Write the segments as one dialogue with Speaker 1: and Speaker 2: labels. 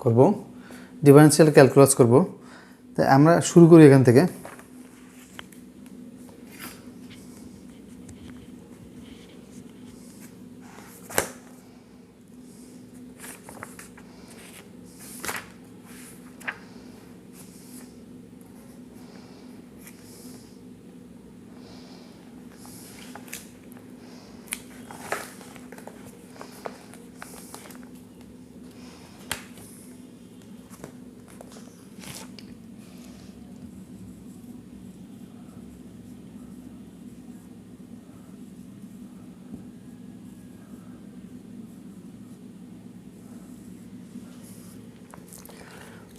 Speaker 1: করব, differential calculus করব। তাই আমরা শুরু করি এখান থেকে।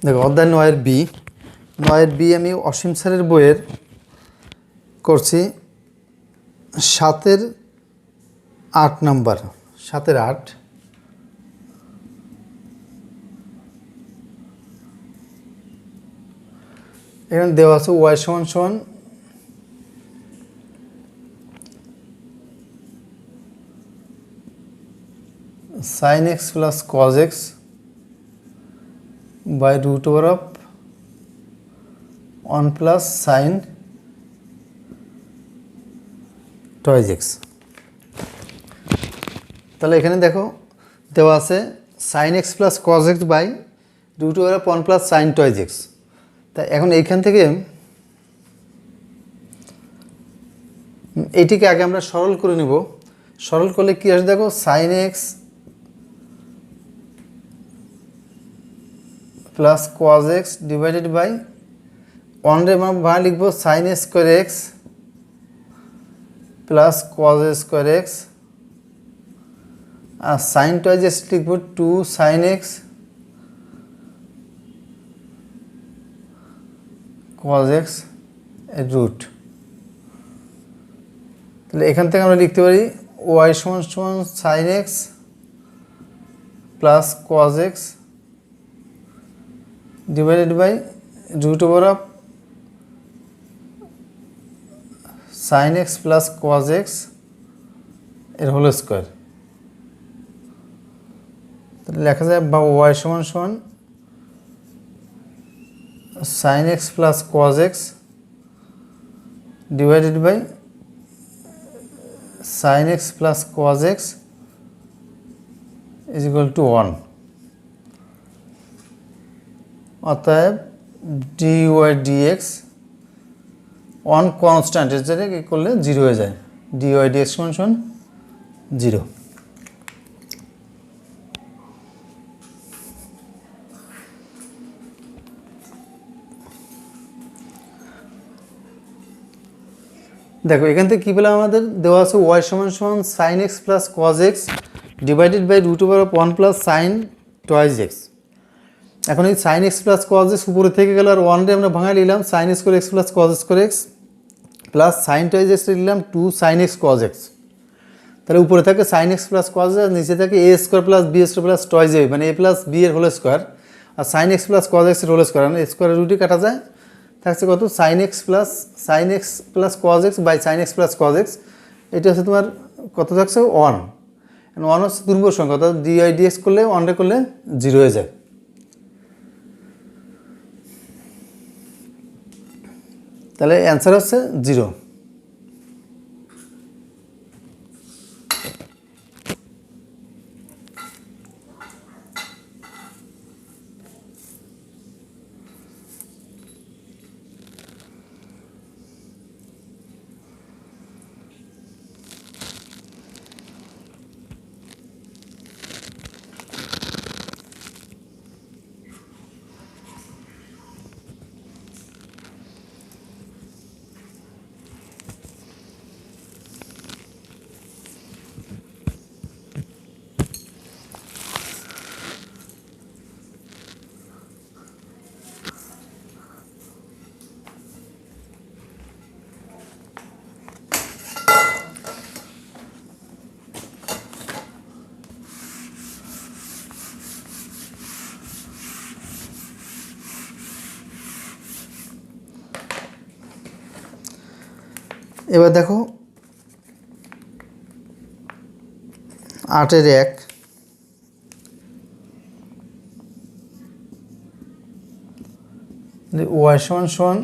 Speaker 1: দেখো অধ্যায় 9-এর বি, 9-এর বি আমি অসীম স্যারের বইয়ের করছি 7-এর 8 নাম্বার, 7-এর 8। এখানে দেওয়া আছে ওয়াই সমান সমান sin x plus cos x by root over of 1 plus sin twice x। তাহলে এখানে দেখো দেওয়া আছে sin x plus cos x by root over of 1 plus sin twice x। তা এখন এইখান থেকে এটিকে আগে আমরা সরল করে নেব। সরল করলে কি আসে দেখো, sin x plus cos x divided by 1 রে আমরা ভাগ লিখব sin a square x plus cos a square x, আর sin twice x লিখব 2 sin x cos x এর রুট। তাহলে এখান থেকে আমরা লিখতে পারি y সমান সমান sin x plus cos x divided by root over of sin x plus cos x এর হোল স্কোয়ার। তাহলে লেখা যায় বা y সমান সমান sin x plus cos x divided by sin x plus cos x is equal to 1। অতএব dy dx 1 constant, এর জায়গায় কি করলে 0 হয়ে যায়, dy dx সমান সমান 0। দেখো এখান থেকে কী পেলাম, আমাদের দেওয়া আছে y সমান সমান sin x plus cos x divided by root over of 1 plus sin twice x। এখন এই sin x plus cos x উপরে থেকে গেল, আর 1 রে আমরা ভাঙায় নিলাম sin square x plus cos square x plus sin twice x নিলাম 2 sin x cos x। তাহলে উপরে থাকে sin x plus cos x, নিচে থাকে a square plus b square plus twice a, মানে a প্লাস b এর whole square, আর sin x plus cos x এর হোল স্কোয়ার, মানে স্কোয়ারের রুটই কাটা যায়, থাকছে কত sin x plus cos x by sin x plus cos x। এটা হচ্ছে তোমার কত থাকছে 1, 1 হচ্ছে দুর্বল সংখ্যা, অর্থাৎ dy dx করলে 1 রে করলে 0 হয়ে যায়। তাহলে অ্যান্সার হচ্ছে 0। এবার দেখো 8-এর 1, ওয়াই সমান সমান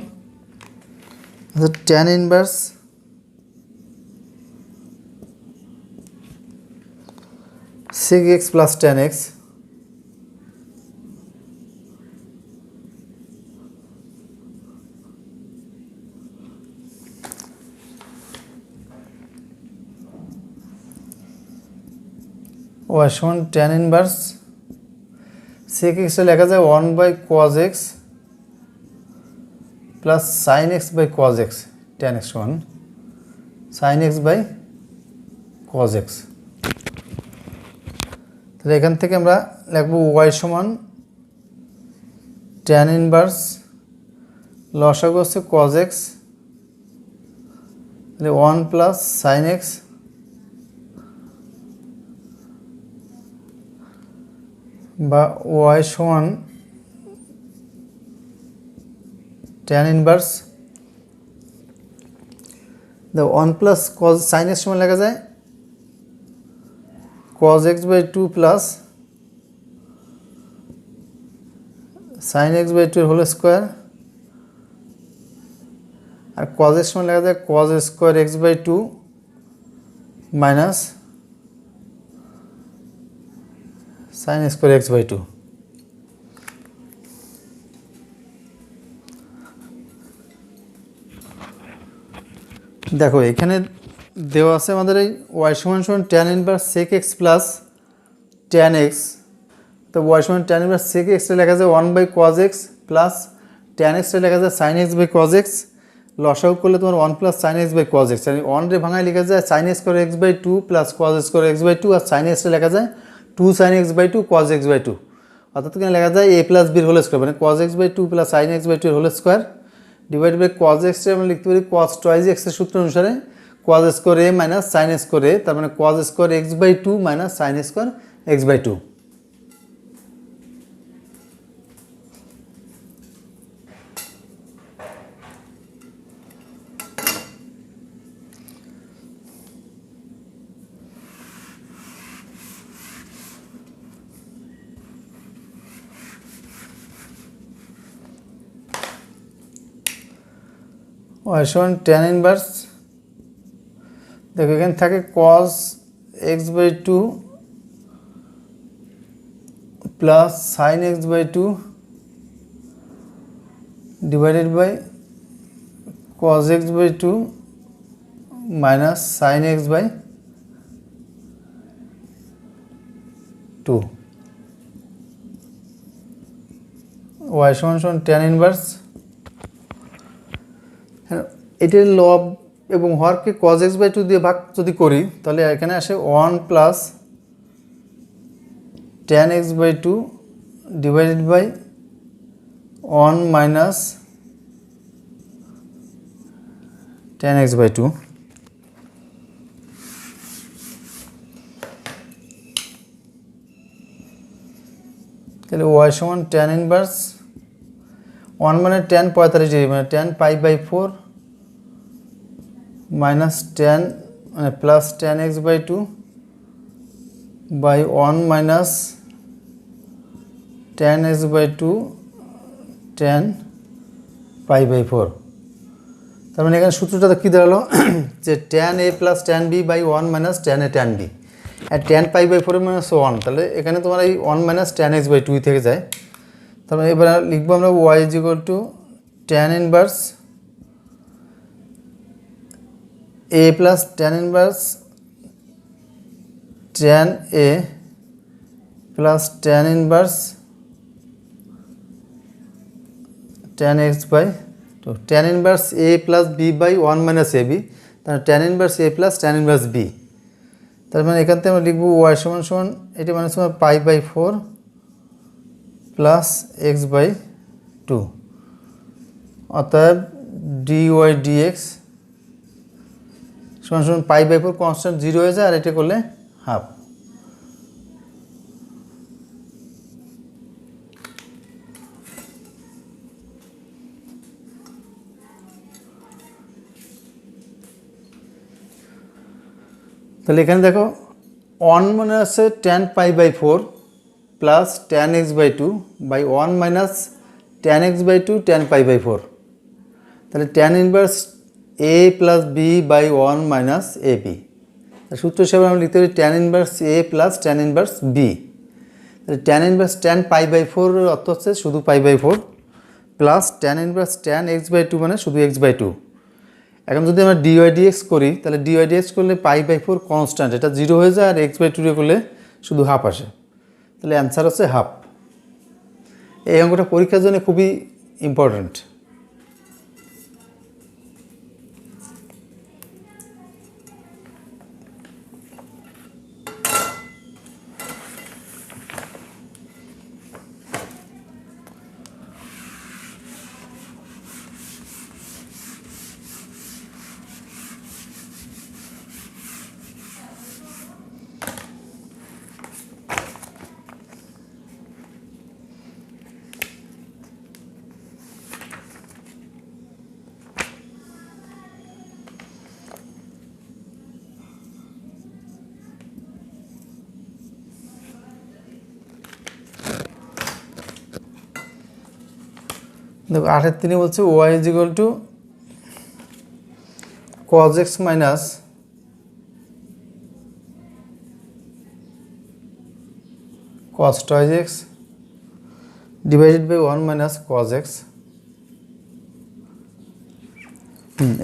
Speaker 1: tan inverse sec x plus tan x y সমান ট্যান ইনভার্স সেক এক্সটা লেখা যায় 1/cos x plus sign x by cos x tan x সমান sine x by cos x. তাহলে এখান থেকে আমরা লিখবো ওয়াই সমান ট্যান ইনভার্স লসাগু হচ্ছে কজ এক্স, তাহলে 1 প্লাস সাইন এক্স বা ওয়াই সমান tan inverse 1 plus cos sin x সমান লেখা যায় cos x by 2 plus sin x by 2 whole square, আর cos x সমান লেখা যায় cos square x by 2 minus sin square x by 2। দেখো এখানে দেওয়া আছে আমাদের এই ওয়াই সমান সমান tan inverse sec x plus tan x. তো ওয়াই সমান ট্যান ইনভার্স সেক এক্সটা লেখা যায় 1/cos x প্লাস ট্যান এক্সটা লেখা যায় sin x by cos x. লসাগু করলে তোমার 1 plus sign x by cos x, 1 রে ভাঙায় লেখা যায় sin square x by 2 plus cos square x by 2, আর সাইন এক্সটা লেখা যায় 2 sin x by 2 cos x by 2, অর্থাৎ এখানে লেখা যায় এ প্লাস বির হোল স্কোয়ার, মানে cos x by 2 plus sign x by 2 এর whole square divide by cos এক্সটা আমরা লিখতে পারি কজ টয়েস এক্সের সূত্র অনুসারে cos square a minus sine square a, তার মানে cos square x by 2 minus sine square x by 2। Y সমান ট্যান ইনভার্স, দেখো এখানে থাকে cos x by 2 plus sign x by 2 divided by cos x by 2 minus sine x by 2। Y সমান সমান tan inverse, এটার লব এবং হরকে cos x by 2 দিয়ে ভাগ যদি করি তাহলে এখানে আসে 1 plus tan x by 2 divided by 1 minus tan x by 2। তাহলে ওয়াই সমান ট্যান ইনভার্স 1 মানে ট্যান 45 ডিগ্রি, মানে tan pi by 4 minus tan মানে plus tan x by 2 by 1 minus tan x by 2 tan pi by 4। তার মানে এখানে সূত্রটা কী দাঁড়ালো যে tan A plus tan B by 1 minus tan A tan B, R tan pi by 4 minus 1, তাহলে এখানে তোমার এই 1 মাইনাস ট্যান এক্স বাই 2 থেকে যায়। তারপরে এবার লিখবো আমরা y is equal to tan inverse a plus tan inverse tan A plus tan inverse tan x by 2, tan inverse a plus b by 1 minus a b, তাহলে tan inverse a plus tan inverse b. তার মানে এখান থেকে আমরা লিখবো Y সমান সমান এটি মানে সমান pi by 4 plus x by 2, অতএব ডি ওয়াই ডি এক্স সমান সমান পাই বাই 4 কনস্ট্যান্ট 0 হয়ে যায়, আর এটা করলে হাফ। তাহলে এখানে দেখো 1 মানে আছে tan pi by 4 plus tan x by 2 by 1 minus tan x by two tan pi by four, তাহলে tan inverse a plus b by one minus a b. সূত্র হিসাবে আমরা লিখতে পারি tan inverse a plus tan inverse b. তাহলে tan inverse tan pi by four অর্থ হচ্ছে শুধু pi by four, plus tan inverse tan x by two মানে শুধু এক্স বাই টু। এখন যদি আমরা ডিওয়াই ডিএক্স করি, তাহলে ডিওয়াই ডিএক্স করলে পাই বাই ফোর কনস্ট্যান্ট, এটা জিরো হয়ে যায়, আর এক্স বাই টু করলে শুধু হাফ আসে। তাহলে অ্যান্সার হচ্ছে হাফ। এই অঙ্কটা পরীক্ষার জন্য খুবই ইম্পর্ট্যান্ট। দেখো 8/3 বলছে y is equal to cos x minus cos twice x divided by 1 minus cos x।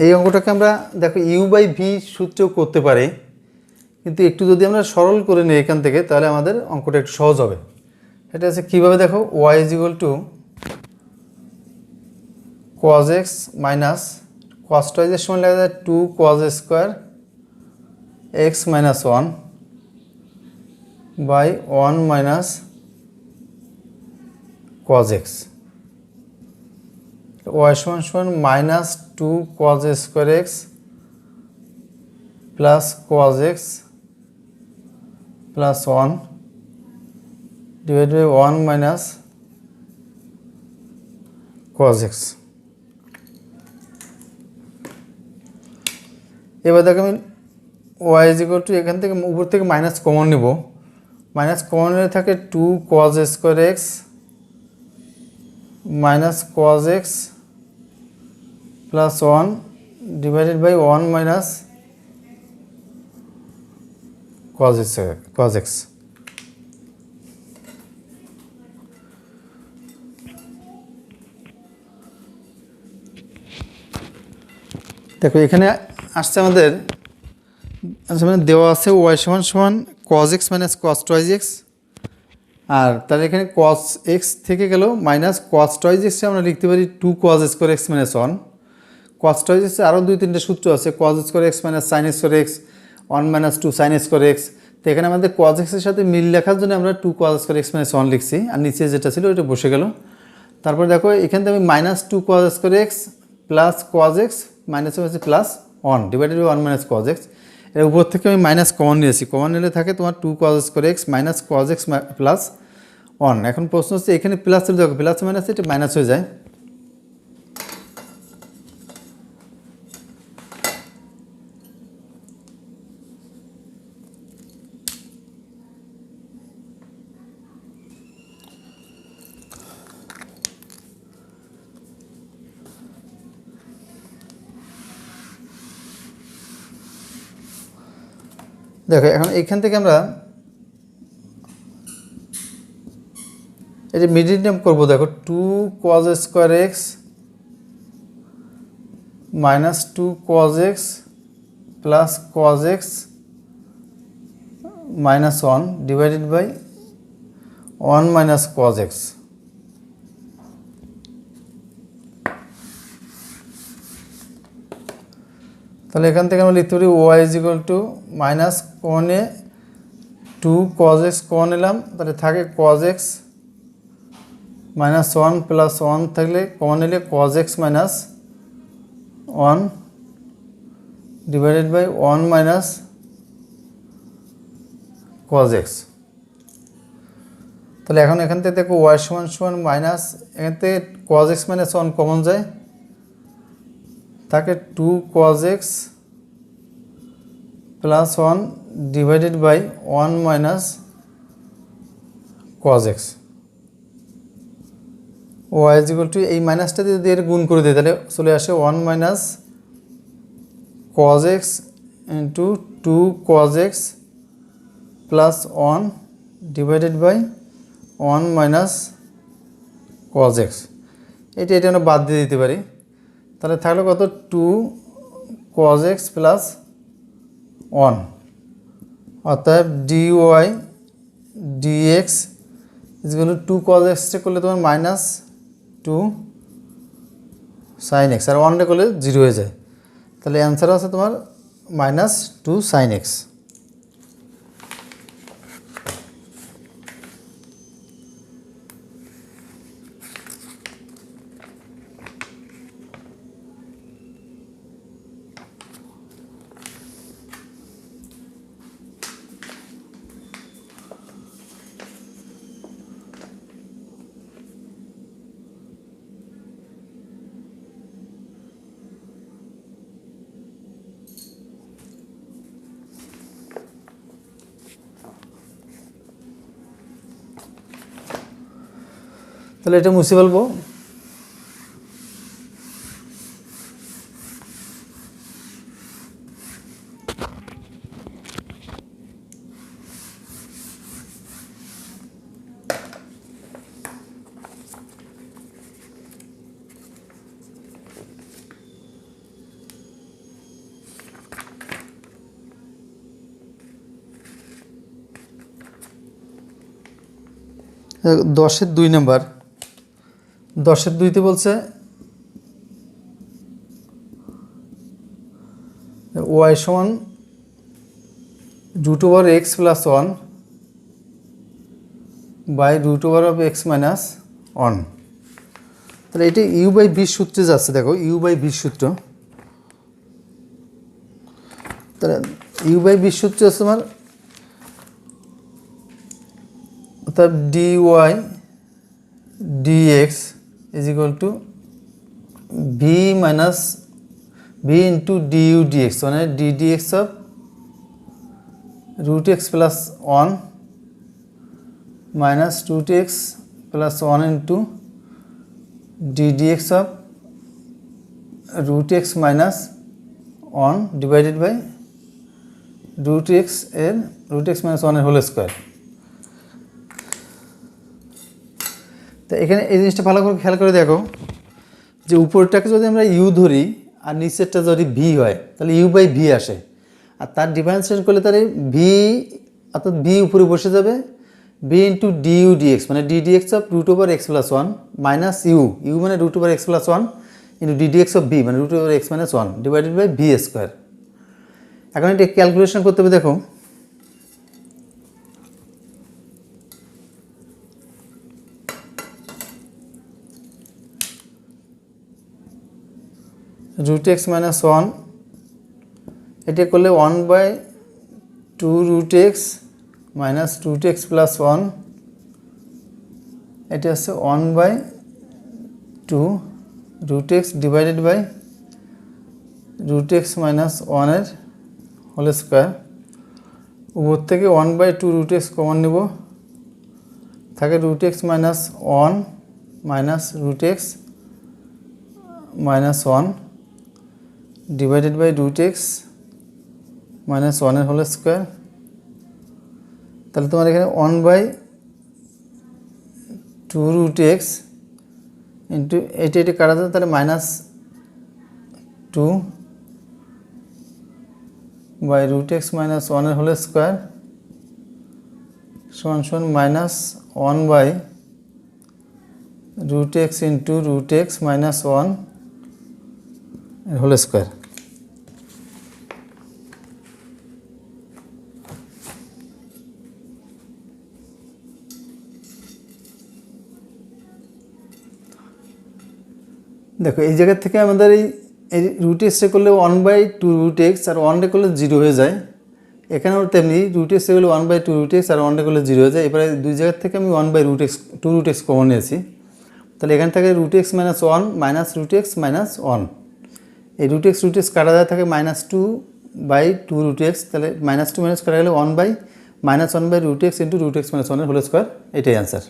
Speaker 1: এই অঙ্কটাকে আমরা দেখো ইউ বাই ভি সূত্রেও করতে পারি, কিন্তু একটু যদি আমরা সরল করে নিই এখান থেকে, তাহলে আমাদের অঙ্কটা একটু সহজ হবে। এটা হচ্ছে কীভাবে, দেখো y is equal to cos x minus cos twice এর সমান লেখা যায় 2 cos square x minus 1 by 1 minus cos x। y সমান সমান minus 2 cos square x plus cos x plus 1 divide by 1 minus cos x। এবার দেখো আমি Y is equal two এখান থেকে উপর থেকে মাইনাস কমন নেব, মাইনাস কমন নিলে থাকে 2 cos square x minus cos x plus 1 divided by 1 minus cos x। দেখো এখানে আসছে আমাদের মানে দেওয়া আছে ওয়াই সমান সমান cos x minus cos twice x, আর তাহলে এখানে cos x থেকে গেল মাইনাস cos twice x আমরা লিখতে পারি 2 cos square x minus 1। cos twice x আরও 2-3টে সূত্র আছে, cos square x minus sin square x 1 minus 2 sin square x। তো এখানে আমাদের cos x এর সাথে মিল লেখার জন্য আমরা 2 cos স্কোয়ার x মাইনাস 1 লিখছি, আর নিচে যেটা ছিল ওইটা বসে গেল। তারপর দেখো এখান থেকে আমি minus 2 cos square x plus cos x minus হচ্ছে plus 1 divided by 1 minus cos x। এর উপর থেকে আমি মাইনাস কমন নিয়েছি, কমন নিলে থাকে তোমার 2 cos square x minus cos x plus 1। এখন প্রশ্ন হচ্ছে এখানে প্লাস দেখো প্লাস মাইনাস এটা মাইনাস হয়ে যায়। দেখো এখন এইখান থেকে আমরা এই যে মিডিল টার্ম করবো, দেখো 2 cos square x minus 2 cos x plus cos x minus 1 divided by 1 minus cos x। তাহলে এখান থেকে আমরা লিখতে পারি y is equal to minus কনে 2 cos x কন নিলাম, তাহলে থাকে cos x মাইনাস 1 প্লাস 1 থাকলে কমন নিলে cos x minus 1 divided by 1 minus cos x। তাহলে এখন এখান থেকে দেখো y সমান সমান মাইনাস, এখান থেকে cos x মাইনাস 1 কমন যায়, থাকে 2 cos x plus 1 divided by 1 minus cos x। Y is equal to এই মাইনাসটা দিয়ে যদি এর গুণ করে দিই তাহলে চলে আসে 1 minus cos x into 2 cos x plus 1 divided by 1 minus cos x। এটা আমরা বাদ দিয়ে দিতে পারি, তাহলে থাকলো কত 2 cos x প্লাস 1, অর্থাৎ dy dx is equal two 2 cos x করলে তোমার মাইনাস 2 sin x, আর 1 করলে 0 হয়ে যায়, তাহলে অ্যান্সার আছে তোমার মাইনাস 2 sin x। তাহলে এটা মুছে ফেলবো। দশের 2 নাম্বার, 10-এর 2-তে বলছে y সমান root over x plus 1 by root over of x minus 1। তাহলে এটা ইউ বাই ভি সূত্রে যাচ্ছে, দেখো ইউ বাই ভি সূত্র। তাহলে ইউ বাই ভি সূত্র আছে তোমার, অর্থাৎ d y dx is equal to v minus v into du dx, মানে d dx of root x plus 1 minus root x plus 1 into d dx of root x minus 1 divided by root x এর root x minus 1 এর whole square. তো এখানে এই জিনিসটা ভালো করে খেয়াল করে দেখো যে উপরটাকে যদি আমরা ইউ ধরি আর নিচেরটা যদি ভি হয় তাহলে ইউ বাই ভি আসে, আর তার ডিফারেন্সিয়েট করলে তাহলে ভি অর্থাৎ ভি উপরে বসে যাবে, ভি ইন্টু ডিউ ডিএক্স মানে d d x of root over x plus 1 minus u, u মানে root over x plus 1 into d d x of v মানে root over x minus 1 divided by v square. এখন এটা calculation করতে হবে, দেখো root x minus 1 এটা করলে 1 by 2 root x minus root x plus 1, এটা হচ্ছে 1 by 2 root x divided by root x minus 1 এর হোল স্কোয়ার। উপর থেকে 1 by 2 root x কমন নেব, থাকে root x minus 1 minus root x minus 1 divided by root x minus 1 এর whole square. তাহলে তোমার এখানে 1 বাই 2 রুট এক্স ইন্টু এটা কাটা যাবে, তাহলে minus 2 by root x minus 1 এর হোল স্কোয়ার সমান সমান minus 1 by root x into root x minus 1 এর হোল স্কোয়ার। দেখো এই জায়গা থেকে আমাদের এই রুট এক্সটা করলে 1 বাই 2 রুট এক্স আর 1 করলে 0 হয়ে যায়, এখানেও তেমনি রুট এক্সটা করলে 1 বাই 2 রুট এক্স আর 1 করলে 0 হয়ে যায়। এবারে দুই জায়গার থেকে আমি 1 by root x 2 root x common নিয়েছি, তাহলে এখান থেকে root x minus 1 minus root x minus 1, এই রুট এক্স কাটা যায় থাকে মাইনাস 2 বাই 2 রুট এক্স, তাহলে মাইনাস 2 মাইনাস কাটা গেলে 1 by minus 1 by root x into root x minus 1 এর হোল স্কোয়ার, এটাই অ্যান্সার।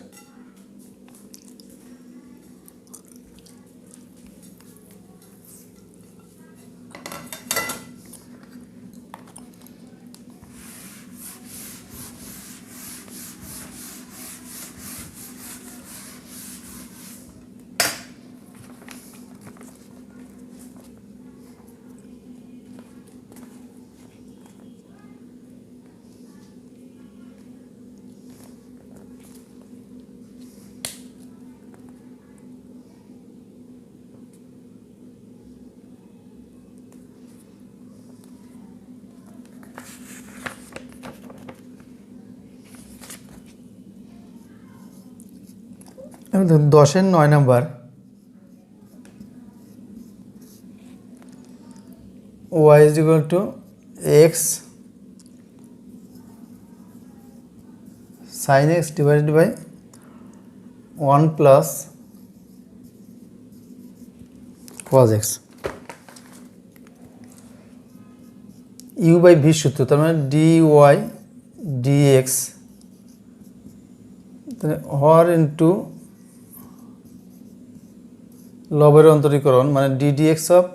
Speaker 1: 10-এর 9 number y is equal to x sin x divided by 1 plus cos x u by v সূত্র, তার মানে dy dx হর into লবের অন্তরীকরণ মানে d dx of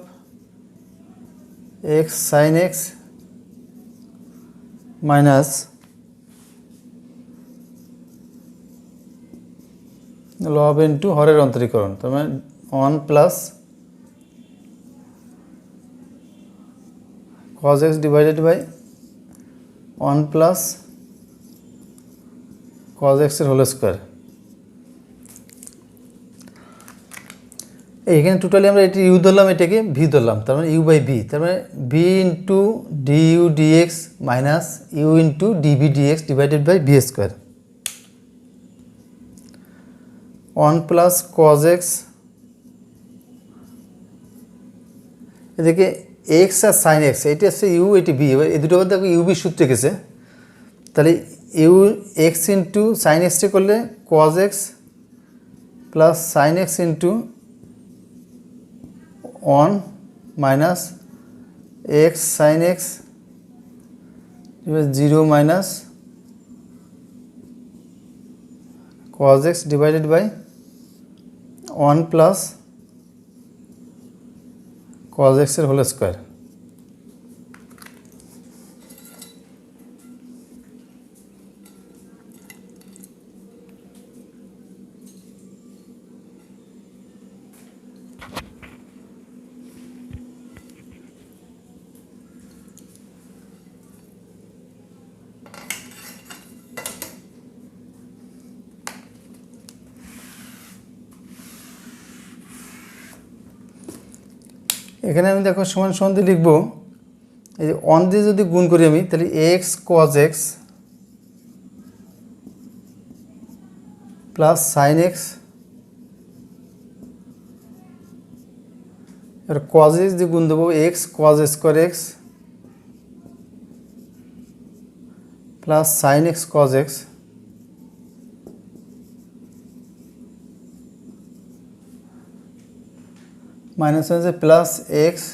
Speaker 1: x sin x minus লব into হরের অন্তরীকরণ, তার মানে 1 plus cos x divided by 1 plus cos x এর হোল স্কোয়ার। এইখানে টোটালি আমরা এটি ইউ ধরলাম, এটাকে ভি ধরলাম, তার মানে ইউ বাই ভি, তার মানে v into d u d x minus u into d v d x divided by v square. 1 plus cos x, এদিকে এক্স আর সাইন এক্স, এটি হচ্ছে ইউ, এটি ভি, এবার এই দুটো মধ্যে দেখো ইউ বি সূত্রে গেছে, তাহলে ইউ এক্স ইন্টু সাইন এক্সটি করলে cos x plus sign x into 1 minus x sine x 0 minus cos x divided by 1 plus cos x এর হোল স্কোয়ার। এখানে আমি দেখো সমান সমান দিয়ে লিখবো, এই যে 1 দিয়ে যদি গুণ করি আমি, তাহলে x cos x plus sign x, এবার cos x দিয়ে গুণ দেবো x cos square x plus sign x cos x minus হয়েছে plus x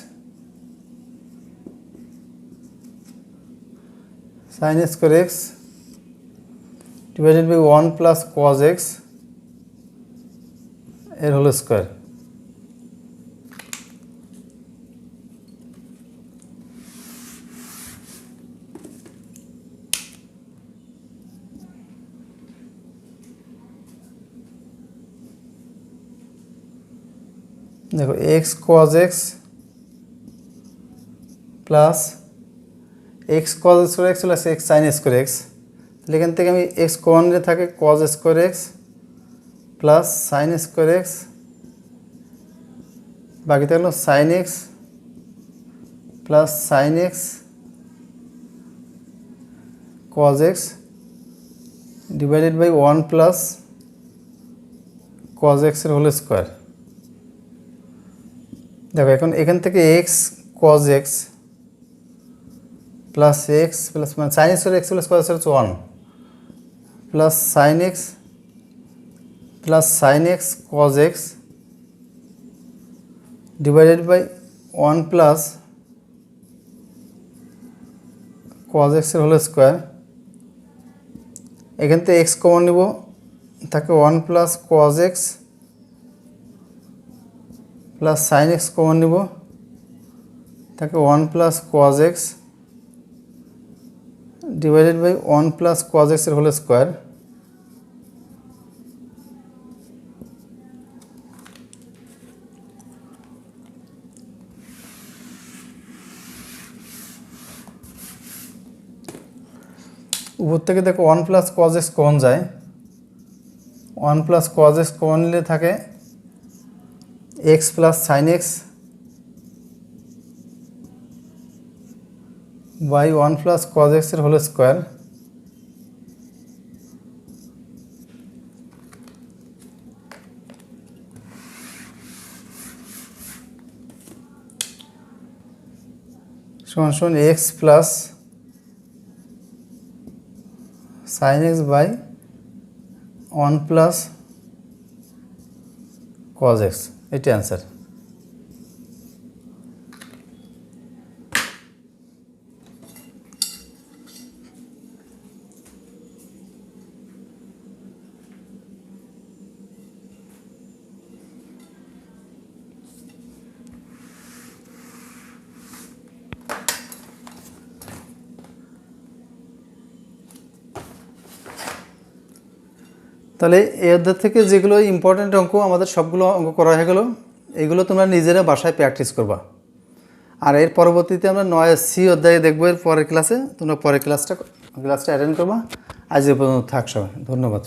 Speaker 1: sine square x divided by 1 plus cos x এর হোল স্কোয়ার। দেখো x cos x plus x cos square x plus x sine square x, তাহলে এখান থেকে আমি x common নিয়ে থাকে cos square x plus sine square x, বাকি থাকলো sine x plus sign x cos x divided by 1 plus cos x এর whole square. দেখো এখন এখান থেকে x cos x plus x plus মানে sine square x plus cos হচ্ছে 1 plus sign x cos x divided by 1 plus cos x এর whole square. এখান থেকে এক্স কমন নিব, থাকে 1 plus cos x plus sign x common নিব, থাকে 1 plus cos x divided by 1 plus cos x এর whole square. উপর থেকে দেখো 1 প্লাস cos x কমন যায়, 1 প্লাস cos x কমন নিলে থাকে x plus sign x by 1 plus cos x এর হোল স্কোয়ার। সমান সমান x plus sign x by 1 plus cos x, এটি অ্যান্সার। তাহলে এই অধ্যায় থেকে যেগুলো ইম্পর্ট্যান্ট অঙ্ক আমাদের সবগুলো অঙ্ক করা হয়ে গেল। এগুলো তোমরা নিজেরা বাসায় প্র্যাকটিস করবা। আর এর পরবর্তীতে আমরা 9C অধ্যায়ে দেখবো এর পরের ক্লাসে। তোমরা পরের ক্লাসটা অ্যাটেন্ড করবা। আজ এ পর্যন্ত থাক সবাই, ধন্যবাদ।